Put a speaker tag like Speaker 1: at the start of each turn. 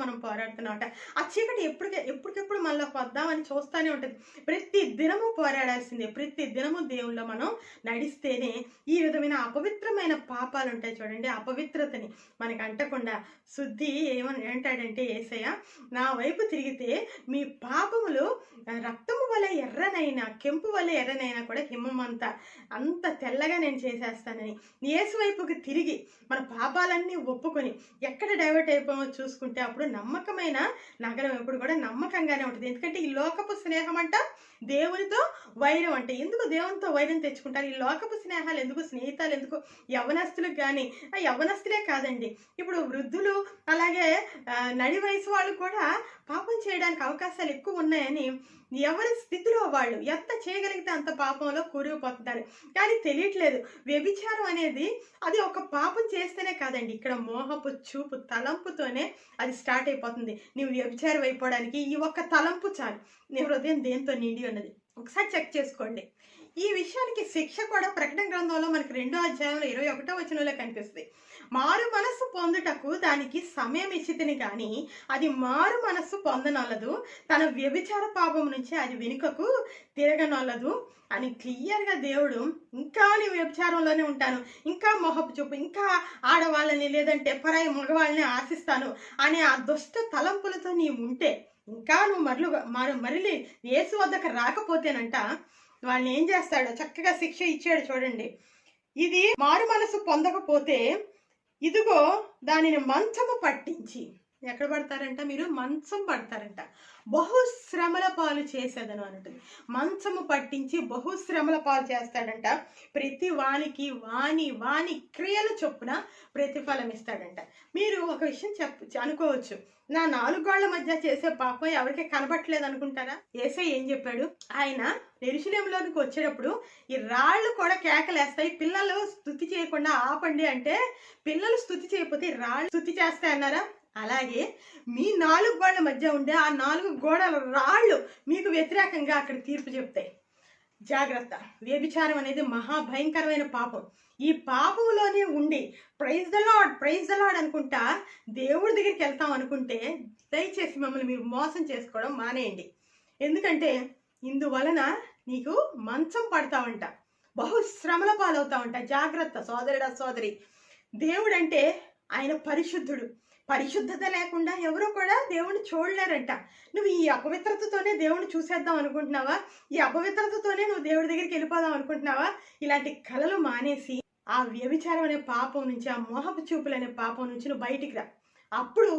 Speaker 1: మనం పోరాడుతున్నామట. ఆ చీకటి ఎప్పటికెప్పుడు మనలోకి వద్దామని చూస్తూనే ఉంటుంది. ప్రతి దినము పోరాడాల్సిందే. ప్రతి దినము దేవుళ్ళో మనం నడిస్తేనే ఈ విధమైన అపవిత్రమైన పాపాలు ఉంటాయి చూడండి, అపవిత్రతని మనకు అంటకుండా శుద్ధి ఏంటాడంటే యేసయ్య, నా వైపు తిరిగితే మీ పాపములు రక్తము వలె ఎర్రనైనా, కెంపు వలె ఎర్రనైనా కూడా అంత తెల్లగా నేను చేసేస్తానని. యేసు వైపుకి తిరిగి మన పాపాలన్నీ ఒప్పుకొని ఎక్కడ డైవర్ట్ అయిపోమో చూసుకుంటే అప్పుడు నమ్మకమైన నగరం ఎప్పుడు కూడా నమ్మకంగానే ఉంటుంది. ఎందుకంటే ఈ లోకపు స్నేహం అంట దేవునితో వైరం అంటే, ఎందుకు దేవునితో వైరం తెచ్చుకుంటారు? ఈ లోకపు స్నేహాలు ఎందుకు, స్నేహితాలు ఎందుకు? యవ్వనస్తులకు కానీ, యవ్వనస్తులే కాదండి, ఇప్పుడు వృద్ధులు అలాగే నడి వయసు వాళ్ళు కూడా పాపం చేయడానికి అవకాశాలు ఎక్కువ ఉన్నాయని ఎవరి స్థితిలో వాళ్ళు ఎంత చేయగలిగితే అంత పాపంలో కూరుకుపోతున్నారు. కానీ తెలియట్లేదు, వ్యభిచారం అనేది అది ఒక పాపం చేస్తేనే కాదండి, ఇక్కడ మోహపు చూపు తలంపుతోనే అది స్టార్ట్ అయిపోతుంది. నువ్వు వ్యభిచారం అయిపోవడానికి ఈ ఒక్క తలంపు చాలు. నీ హృదయం దేంతో నిండి ఉన్నది ఒకసారి చెక్ చేసుకోండి. ఈ విషయానికి శిక్ష కూడా ప్రకటన గ్రంథంలో మనకి 2వ అధ్యాయంలో 21వ వచనంలో కనిపిస్తుంది. మారు మనస్సు పొందుటకు దానికి సమయం ఇచ్చితిని కానీ అది మారు మనస్సు పొందనొల్లదు, తన వ్యభిచార పాపం నుంచి అది వెనుకకు తిరగనొల్లదు అని క్లియర్గా దేవుడు, ఇంకా నీ వ్యభిచారంలోనే ఉంటాను, ఇంకా మొహపు చూపు, ఇంకా ఆడవాళ్ళని లేదంటే పరాయి మగవాళ్ళని ఆశిస్తాను అనే ఆ దుష్ట తలంపులతో నీవు ఉంటే, ఇంకా నువ్వు మరలి యేసు వద్దకు రాకపోతేనంట వాళ్ళని ఏం చేస్తాడో చక్కగా శిక్ష ఇచ్చాడు చూడండి. ఇది మారు మనసు పొందకపోతే ఇదిగో దానిని మంచము పట్టించి, ఎక్కడ పడతారంట మీరు? మంచం పడతారంట. బహుశ్రమల పాలు చేసేదను అన్నట్టు. మంచము పట్టించి బహుశ్రమల పాలు చేస్తాడంట. ప్రతి వానికి వాని క్రియల చొప్పున ప్రతిఫలం ఇస్తాడంట. మీరు ఒక విషయం అనుకోవచ్చు, నా 4 గోళ్ల మధ్య చేసే పాపం ఎవరికి కనబట్టలేదు అనుకుంటారా? యేసయ్య ఏం చెప్పాడు? ఆయన యెరూషలేములోనికి వచ్చేటప్పుడు ఈ రాళ్ళు కూడా కేకలేస్తాయి, పిల్లలు స్తుతి చేయకుండా ఆపండి అంటే, పిల్లలు స్తుతి చేయకపోతే రాళ్ళు స్తుతి చేస్తాయన్నారా? అలాగే మీ 4 గోళ్ల మధ్య ఉండే ఆ 4 గోడల రాళ్ళు మీకు వ్యతిరేకంగా అక్కడ తీర్పు చెప్తాయి. జాగ్రత్త. వ్యభిచారం అనేది మహాభయంకరమైన పాపం. ఈ పాపంలోనే ఉండి ప్రైజ్ ద లార్డ్ అనుకుంటా దేవుడి దగ్గరికి వెళ్తాం అనుకుంటే దయచేసి మిమ్మల్ని మీరు మోసం చేసుకోవడం మానేయండి. ఎందుకంటే ఇందువలన నీకు మంచం పడతావంట, బహుశ్రమల పాలవుతావంట. జాగ్రత్త సోదరుడా సోదరి. దేవుడంటే ఆయన పరిశుద్ధుడు. పరిశుద్ధత లేకుండా ఎవరు కూడా దేవుణ్ణి చూడలేరంట. నువ్వు ఈ అపవిత్రతతోనే దేవుణ్ణి చూసేద్దాం అనుకుంటున్నావా? ఈ అపవిత్రతతోనే నువ్వు దేవుడి దగ్గరికి వెళ్ళిపోదాం అనుకుంటున్నావా? ఇలాంటి కలలు మానేసి ఆ వ్యభిచారం అనే పాపం నుంచి, ఆ మోహపు చూపులు అనే పాపం నుంచి నువ్వు బయటికి రా. అప్పుడు